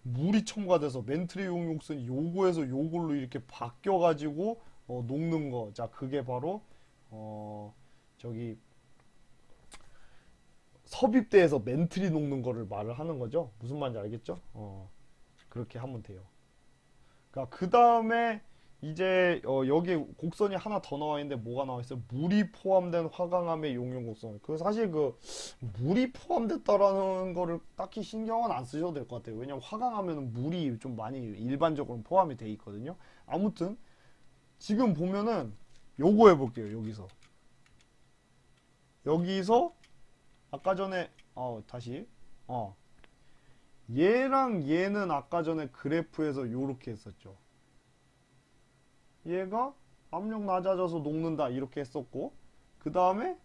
물이 첨가돼서 멘틀의 용융선이 요거에서 요걸로 이렇게 바뀌어가지고 녹는 거. 자, 그게 바로 저기 섭입대에서 멘틀이 녹는 거를 말을 하는 거죠. 무슨 말인지 알겠죠? 그렇게 하면 돼요. 그러니까 그 다음에 이제 여기 곡선이 하나 더 나와 있는데 뭐가 나와 있어요? 물이 포함된 화강암의 용융 곡선. 그 사실 그 물이 포함됐다라는 거를 딱히 신경은 안 쓰셔도 될 것 같아요. 왜냐면 화강암에는 물이 좀 많이 일반적으로 포함이 돼 있거든요. 아무튼 지금 보면은 요거 해볼게요. 여기서 아까 전에 다시 얘랑 얘는 아까 전에 그래프에서 요렇게 했었죠. 얘가 압력 낮아져서 녹는다 이렇게 했었고 그 다음에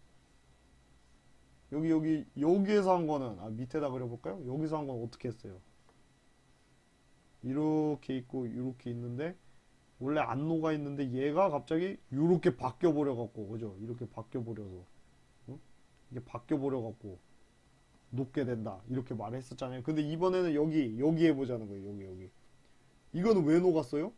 여기에서 한 거는 밑에다 그려볼까요? 여기서 한 건 어떻게 했어요? 이렇게 있고 이렇게 있는데 원래 안 녹아 있는데 얘가 갑자기 이렇게 바뀌어 버려 갖고 그죠? 이렇게 바뀌어 버려서 이게 바뀌어 버려 갖고 녹게 된다 이렇게 말했었잖아요. 근데 이번에는 여기 해보자는 거예요. 여기 이거는 왜 녹았어요?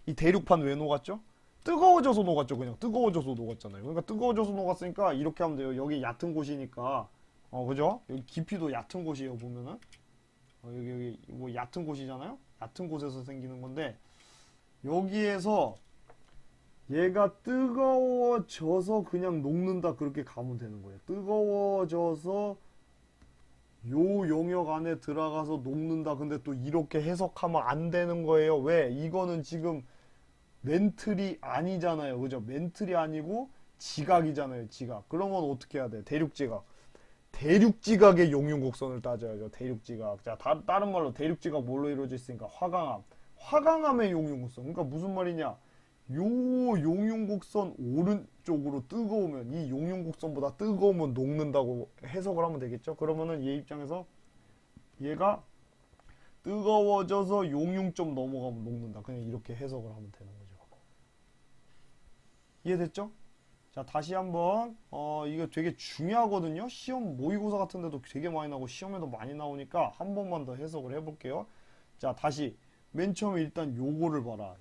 이 대륙판 왜 녹았죠? 뜨거워져서 녹았죠. 그냥 뜨거워져서 녹았잖아요. 그러니까 뜨거워져서 녹았으니까 이렇게 하면 돼요. 여기 얕은 곳이니까 그죠? 여기 깊이도 얕은 곳이에요. 보면은 여기 뭐 얕은 곳이잖아요. 얕은 곳에서 생기는 건데 여기에서 얘가 뜨거워져서 그냥 녹는다 그렇게 가면 되는 거예요. 뜨거워져서 요 영역 안에 들어가서 녹는다. 근데 또 이렇게 해석하면 안 되는 거예요. 왜? 이거는 지금 멘틀이 아니잖아요. 그죠? 멘틀이 아니고 지각이잖아요. 지각. 그러면 어떻게 해야 돼? 대륙지각. 대륙지각의 용융곡선을 따져야죠. 대륙지각. 자, 다른 말로 대륙지각 뭘로 이루어져 있으니까 화강암. 화강암의 용융곡선. 그러니까 무슨 말이냐? 요 용융곡선 오른쪽으로 뜨거우면 이 용융곡선보다 뜨거우면 녹는다고 해석을 하면 되겠죠. 그러면은 얘 입장에서 얘가 뜨거워져서 용융점 넘어가면 녹는다. 그냥 이렇게 해석을 하면 되는 거죠. 이해됐죠? 자, 다시 한번 이거 되게 중요하거든요. 시험 모의고사 같은 데도 되게 많이 나오고 시험에도 많이 나오니까 한 번만 더 해석을 해볼게요. 자, 다시 맨 처음에 일단 요거를 봐라.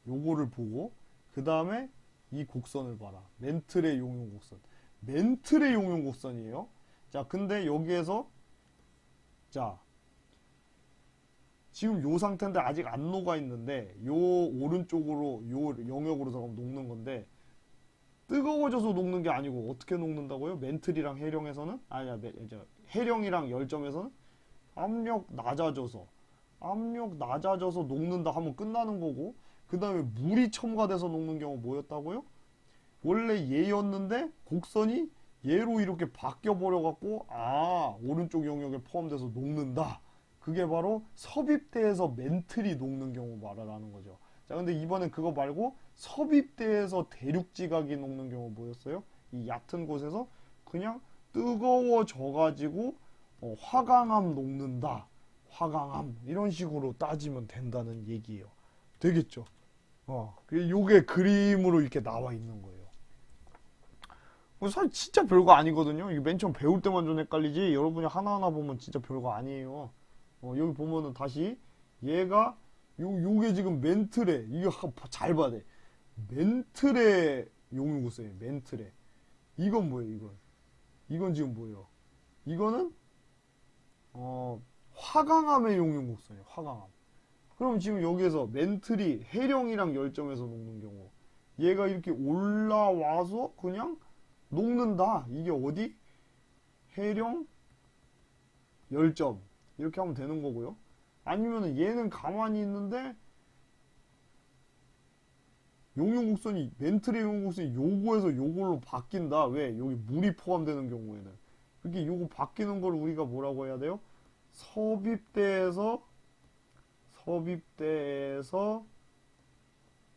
요거를 보고 그 다음에 이 곡선을 봐라. 멘틀의 용융 곡선. 멘틀의 용융 곡선이에요. 자, 근데 여기에서 자 지금 요 상태인데 아직 안 녹아 있는데 요 오른쪽으로 요 영역으로 들어가면 녹는 건데 뜨거워져서 녹는 게 아니고 어떻게 녹는다고요? 멘틀이랑 해령에서는 해령이랑 열점에서는 압력 낮아져서 녹는다 하면 끝나는 거고 그 다음에 물이 첨가돼서 녹는 경우 뭐였다고요? 원래 얘였는데 곡선이 얘로 이렇게 바뀌어 버려 갖고 오른쪽 영역에 포함돼서 녹는다. 그게 바로 섭입대에서 멘틀이 녹는 경우 말하라는 거죠. 자, 근데 이번엔 그거 말고 섭입대에서 대륙지각이 녹는 경우 뭐였어요? 이 얕은 곳에서 그냥 뜨거워져 가지고 화강암 녹는다. 화강암 이런 식으로 따지면 된다는 얘기예요. 되겠죠? 요게 그림으로 이렇게 나와 있는 거예요. 사실 진짜 별거 아니거든요. 이게 맨 처음 배울 때만 좀 헷갈리지 여러분이 하나하나 보면 진짜 별거 아니에요. 여기 보면은 다시 얘가 요게 지금 멘틀에 이게 잘 봐야 돼. 멘틀의 용유구슬이에요. 멘틀에 이건 뭐예요? 이건 지금 뭐예요? 이거는 화강암의 용융곡선이에요. 화강암. 그럼 지금 여기에서 멘틀이 해령이랑 열점에서 녹는 경우 얘가 이렇게 올라와서 그냥 녹는다. 이게 어디? 해령 열점 이렇게 하면 되는 거고요. 아니면은 얘는 가만히 있는데 용융곡선이 멘틀의 용융곡선이 요거에서 요걸로 바뀐다. 왜? 여기 물이 포함되는 경우에는 그렇게 요거 바뀌는 걸 우리가 뭐라고 해야 돼요? 섭입대에서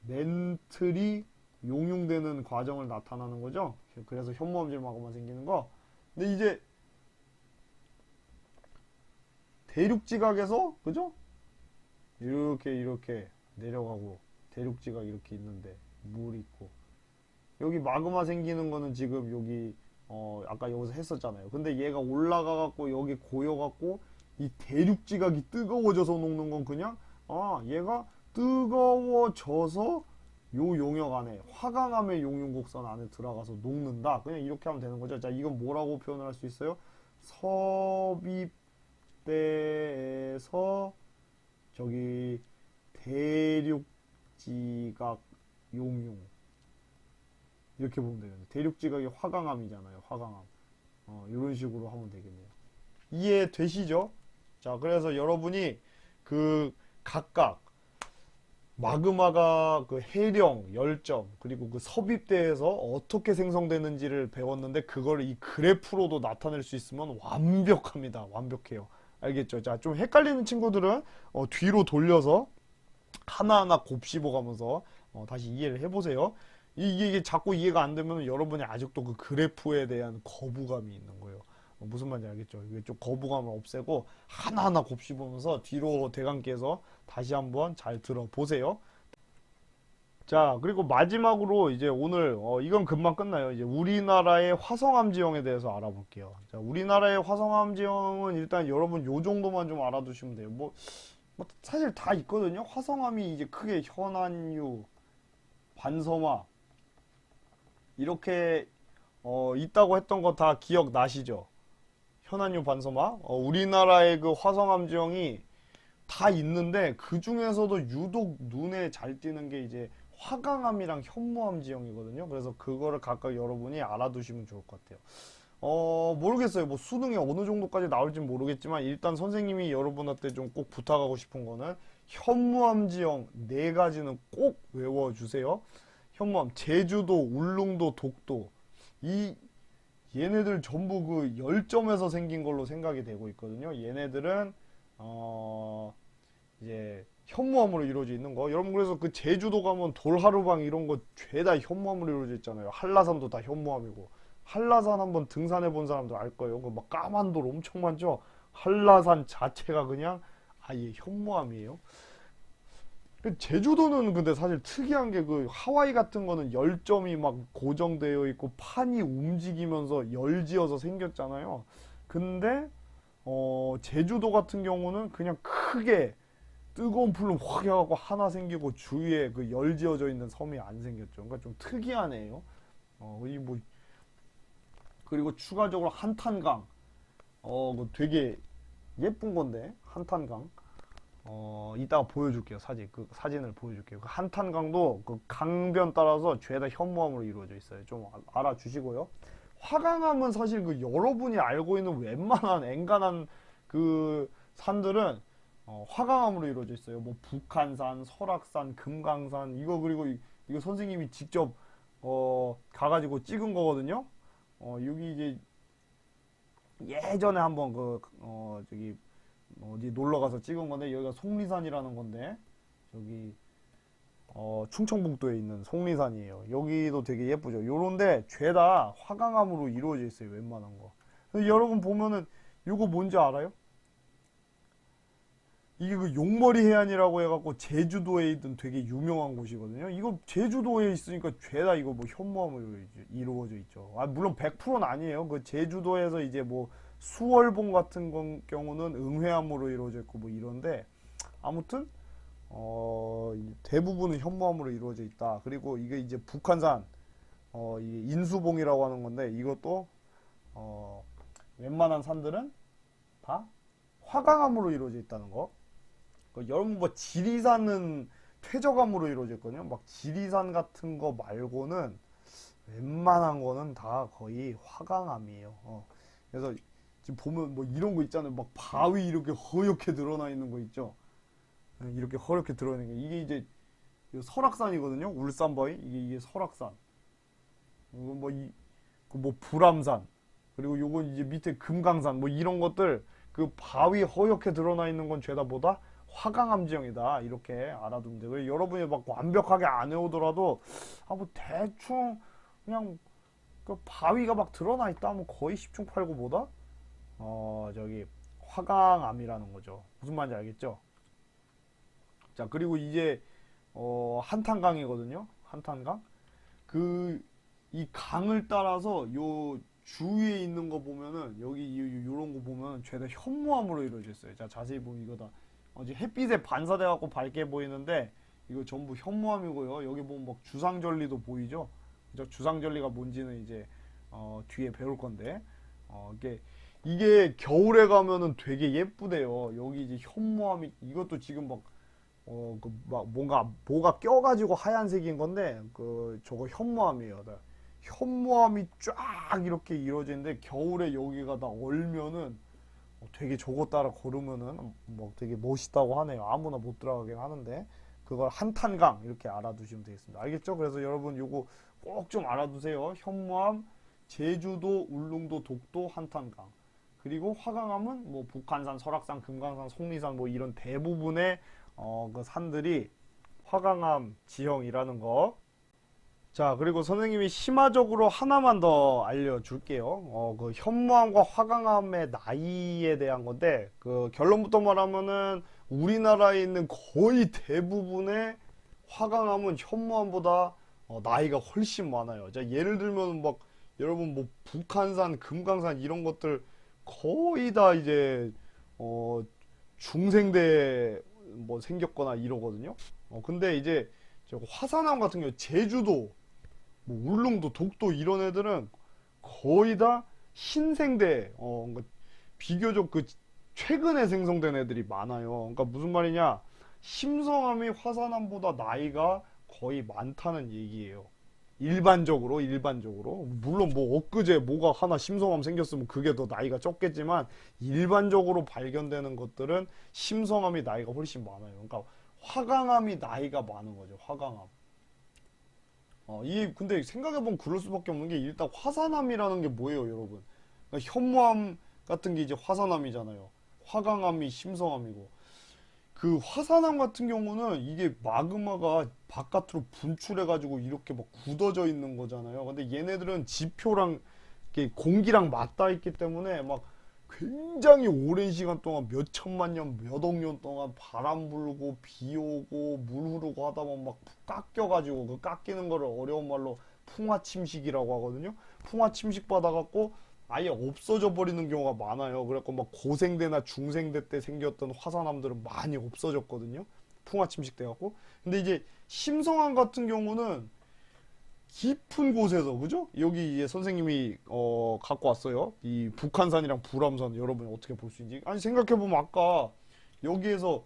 멘틀이 용융되는 과정을 나타나는 거죠. 그래서 현무암질마고만 생기는 거. 근데 이제 대륙지각에서 그죠? 이렇게 내려가고 대륙지각 이렇게 있는데 물 있고 여기 마그마 생기는 거는 지금 여기 아까 여기서 했었잖아요. 근데 얘가 올라가 갖고 여기 고여 갖고 이 대륙지각이 뜨거워져서 녹는 건 그냥 얘가 뜨거워져서 요 용역 안에 화강암의 용융곡선 안에 들어가서 녹는다. 그냥 이렇게 하면 되는 거죠. 자, 이건 뭐라고 표현을 할 수 있어요? 섭입대에서 저기 대륙지각 용융 이렇게 보면 되겠네요. 대륙지각이 화강암이잖아요. 화강암. 이런 식으로 하면 되겠네요. 이해되시죠? 자, 그래서 여러분이 그 각각 마그마가 그 해령, 열점, 그리고 그 섭입대에서 어떻게 생성되는지를 배웠는데 그걸 이 그래프로도 나타낼 수 있으면 완벽합니다. 완벽해요. 알겠죠? 자, 좀 헷갈리는 친구들은 뒤로 돌려서 하나하나 곱씹어 가면서 다시 이해를 해보세요. 이게 자꾸 이해가 안 되면 여러분이 아직도 그 그래프에 대한 거부감이 있는 거예요. 무슨 말인지 알겠죠? 이게 좀 거부감을 없애고 하나하나 곱씹으면서 뒤로 대강께서 다시 한번 잘 들어보세요. 자, 그리고 마지막으로 이제 오늘 이건 금방 끝나요. 이제 우리나라의 화성암 지형에 대해서 알아볼게요. 자, 우리나라의 화성암 지형은 일단 여러분 요 정도만 좀 알아두시면 돼요. 뭐 사실 다 있거든요. 화성암이 이제 크게 현안유, 반섬화 이렇게 있다고 했던 거 다 기억나시죠? 현안유 반섬화 우리나라의 그 화성암 지형이 다 있는데 그 중에서도 유독 눈에 잘 띄는 게 이제 화강암이랑 현무암 지형이거든요. 그래서 그거를 각각 여러분이 알아두시면 좋을 것 같아요. 모르겠어요. 뭐 수능에 어느 정도까지 나올지 모르겠지만 일단 선생님이 여러분한테 좀 꼭 부탁하고 싶은 거는 현무암 지형 네 가지는 꼭 외워주세요. 현무암 제주도, 울릉도, 독도 얘네들 전부 그 열점에서 생긴 걸로 생각이 되고 있거든요. 얘네들은 이제 현무암으로 이루어져 있는 거. 여러분 그래서 그 제주도 가면 돌하루방 이런 거 죄다 현무암으로 이루어져 있잖아요. 한라산도 다 현무암이고. 한라산 한번 등산해 본 사람들 알 거예요. 그 막 까만 돌 엄청 많죠. 한라산 자체가 그냥 아예 현무암이에요. 제주도는 근데 사실 특이한 게 그 하와이 같은 거는 열점이 막 고정되어 있고 판이 움직이면서 열지어서 생겼잖아요. 근데 제주도 같은 경우는 그냥 크게 뜨거운 풀로 확 해갖고 하나 생기고 주위에 그 열지어져 있는 섬이 안 생겼죠. 그러니까 좀 특이한 애예요. 이 뭐 그리고 추가적으로 한탄강 그 되게 예쁜 건데 한탄강 이따가 보여줄게요. 그 사진을 보여줄게요. 그 한탄강도 그 강변 따라서 죄다 현무암으로 이루어져 있어요. 좀 알아주시고요. 화강암은 사실 그 여러분이 알고 있는 웬만한 엔간한 그 산들은 화강암으로 이루어져 있어요. 뭐 북한산, 설악산, 금강산 이거 그리고 이거 선생님이 직접 가가지고 찍은 거거든요. 여기 이제 예전에 한번 저기 어디 놀러 가서 찍은 건데 여기가 속리산이라는 건데 저기 충청북도에 있는 속리산이에요. 여기도 되게 예쁘죠. 요런데 죄다 화강암으로 이루어져 있어요. 웬만한 거. 근데 여러분 보면은 요거 뭔지 알아요? 이게 그 용머리 해안이라고 해갖고 제주도에 있던 되게 유명한 곳이거든요. 이거 제주도에 있으니까 죄다 이거 뭐 현무암으로 이루어져 있죠. 물론 100%는 아니에요. 그 제주도에서 이제 뭐 수월봉 같은 경우는 응회암으로 이루어져 있고 뭐 이런데 아무튼 대부분은 현무암으로 이루어져 있다. 그리고 이게 이제 북한산 이게 인수봉이라고 하는 건데 이것도 웬만한 산들은 다 화강암으로 이루어져 있다는 거. 여러분 뭐 지리산은 퇴적암으로 이루어져 있거든요. 막 지리산 같은 거 말고는 웬만한 거는 다 거의 화강암이에요. 그래서 지금 보면 뭐 이런 거 있잖아요. 막 바위 이렇게 허옇게 드러나 있는 거 있죠. 이렇게 허옇게 드러나 있는 게 이게 이제 설악산이거든요. 울산 바위 이게 설악산. 뭐 불암산 그리고 요건 이제 밑에 금강산 뭐 이런 것들 그 바위 허옇게 드러나 있는 건 죄다 뭐다 화강암 지형이다 이렇게 알아두면 돼요. 여러분이 막 완벽하게 안 해오더라도 뭐 대충 그냥 그 바위가 막 드러나 있다 하면 거의 10중 8구 뭐다 저기 화강암이라는 거죠. 무슨 말인지 알겠죠? 자 그리고 이제 한탄강이거든요. 한탄강 이 강을 따라서 요 주위에 있는 거 보면은 여기 요런 거 보면 죄다 현무암으로 이루어져 있어요. 자 자세히 보면 이거 다 이제 햇빛에 반사돼 갖고 밝게 보이는데 이거 전부 현무암이고요. 여기 보면 막 주상절리도 보이죠. 그죠? 주상절리가 뭔지는 이제 뒤에 배울 건데 이게 겨울에 가면은 되게 예쁘대요. 여기 이제 현무암이 이것도 지금 막 뭐가 껴가지고 하얀색인 건데 저거 현무암이에요. 현무암이 쫙 이렇게 이루어져 있는데 겨울에 여기가 다 얼면은 되게 저거 따라 걸으면은 뭐 되게 멋있다고 하네요. 아무나 못 들어가긴 하는데 그걸 한탄강 이렇게 알아두시면 되겠습니다. 알겠죠? 그래서 여러분 요거 꼭 좀 알아두세요. 현무암, 제주도, 울릉도, 독도, 한탄강. 그리고 화강암은 뭐 북한산, 설악산, 금강산, 속리산 뭐 이런 대부분의 그 산들이 화강암 지형이라는 거. 자 그리고 선생님이 심화적으로 하나만 더 알려줄게요. 그 현무암과 화강암의 나이에 대한 건데 그 결론부터 말하면은 우리나라에 있는 거의 대부분의 화강암은 현무암보다 나이가 훨씬 많아요. 자 예를 들면 막 여러분 뭐 북한산, 금강산 이런 것들 거의 다 이제 중생대 뭐 생겼거나 이러거든요. 근데 이제 저 화산암 같은 경우 제주도 뭐 울릉도, 독도 이런 애들은 거의 다 신생대, 그러니까 비교적 최근에 생성된 애들이 많아요. 그러니까 무슨 말이냐? 심성암이 화산암보다 나이가 거의 많다는 얘기예요. 일반적으로. 물론 뭐 엊그제 뭐가 하나 심성암 생겼으면 그게 더 나이가 적겠지만 일반적으로 발견되는 것들은 심성암이 나이가 훨씬 많아요. 그러니까 화강암이 나이가 많은 거죠. 화강암. 이게 근데 생각해보면 그럴 수밖에 없는 게 일단 화산암이라는 게 뭐예요, 여러분? 그러니까 현무암 같은 게 이제 화산암이잖아요. 화강암이 심성암이고. 그 화산암 같은 경우는 이게 마그마가 바깥으로 분출해가지고 이렇게 막 굳어져 있는 거잖아요. 근데 얘네들은 지표랑 이렇게 공기랑 맞닿아 있기 때문에 막 굉장히 오랜 시간 동안 몇 천만 년, 몇 억 년 동안 바람 불고 비 오고 물 흐르고 하다 보면 막 깎여가지고 그 깎이는 거를 어려운 말로 풍화 침식이라고 하거든요. 풍화 침식 받아갖고 아예 없어져 버리는 경우가 많아요. 그래갖고 막 고생대나 중생대 때 생겼던 화산암들은 많이 없어졌거든요. 풍화 침식 돼갖고. 근데 이제 심성암 같은 경우는 깊은 곳에서 그죠? 여기 이제 선생님이 갖고 왔어요. 이 북한산이랑 불암산 여러분이 어떻게 볼 수 있는지. 아니 생각해보면 아까 여기에서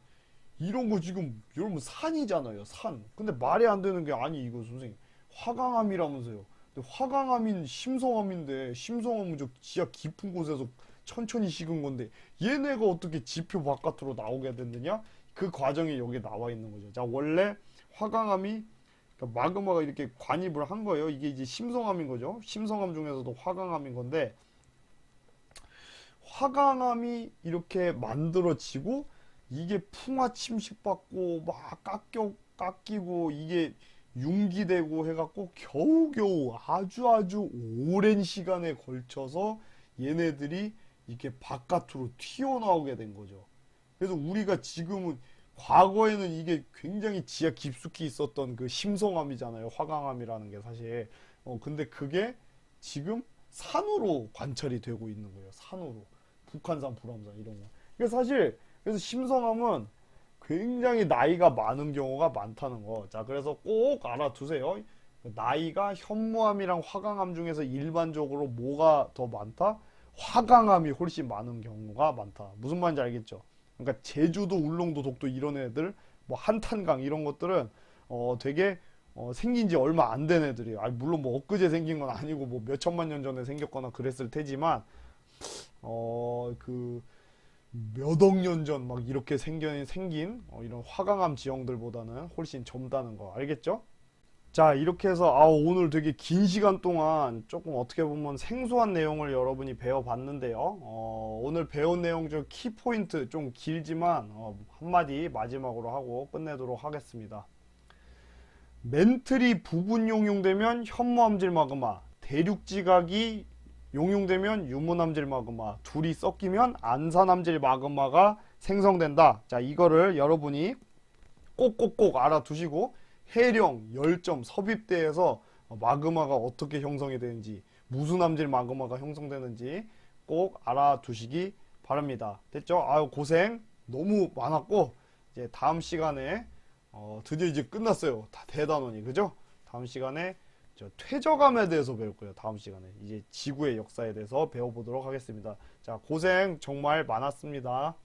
이런 거 지금 여러분 산이잖아요. 산. 근데 말이 안 되는 게 아니 이거 선생님 화강암이라면서요. 근데 화강암인 심성암인데 심성암은 저 지하 깊은 곳에서 천천히 식은 건데 얘네가 어떻게 지표 바깥으로 나오게 됐느냐? 그 과정이 여기 나와 있는 거죠. 자 원래 화강암이 그러니까 마그마가 이렇게 관입을 한 거예요. 이게 이제 심성암인 거죠. 심성암 중에서도 화강암인 건데, 화강암이 이렇게 만들어지고 이게 풍화 침식받고 막 깎이고 이게 융기되고 해갖고 겨우겨우 아주 오랜 시간에 걸쳐서 얘네들이 이렇게 바깥으로 튀어나오게 된 거죠. 그래서 우리가 지금은, 과거에는 이게 굉장히 지하 깊숙이 있었던 그 심성암이잖아요. 화강암이라는 게 사실. 근데 그게 지금 산으로 관찰이 되고 있는 거예요. 산으로. 북한산, 불암산 이런 거. 그래서 사실 그래서 심성암은 굉장히 나이가 많은 경우가 많다는 거. 자, 그래서 꼭 알아두세요. 나이가 현무암이랑 화강암 중에서 일반적으로 뭐가 더 많다? 화강암이 훨씬 많은 경우가 많다. 무슨 말인지 알겠죠? 그러니까 제주도, 울릉도, 독도 이런 애들, 뭐 한탄강 이런 것들은 되게 생긴 지 얼마 안 된 애들이에요. 아니, 물론 뭐 엊그제 생긴 건 아니고 뭐 몇천만 년 전에 생겼거나 그랬을 테지만 그 몇 억 년 전 막 이렇게 생긴 이런 화강암 지형들보다는 훨씬 젊다는 거 알겠죠? 자, 이렇게 해서 오늘 되게 긴 시간 동안 조금 어떻게 보면 생소한 내용을 여러분이 배워봤는데요. 오늘 배운 내용 중 키포인트 좀 길지만 한마디 마지막으로 하고 끝내도록 하겠습니다. 멘틀이 부분 용융되면 현무암질 마그마, 대륙지각이 용융되면 유무암질 마그마, 둘이 섞이면 안산암질 마그마가 생성된다. 자, 이거를 여러분이 꼭꼭꼭 알아두시고 해령, 열점, 섭입대에서 마그마가 어떻게 형성이 되는지, 무슨 암질 마그마가 형성되는지 꼭 알아두시기 바랍니다. 됐죠? 아유, 고생 너무 많았고, 이제 다음 시간에 드디어 이제 끝났어요. 다 대단원이, 그죠? 다음 시간에 저 퇴적암에 대해서 배울 거예요. 다음 시간에 이제 지구의 역사에 대해서 배워보도록 하겠습니다. 자, 고생 정말 많았습니다.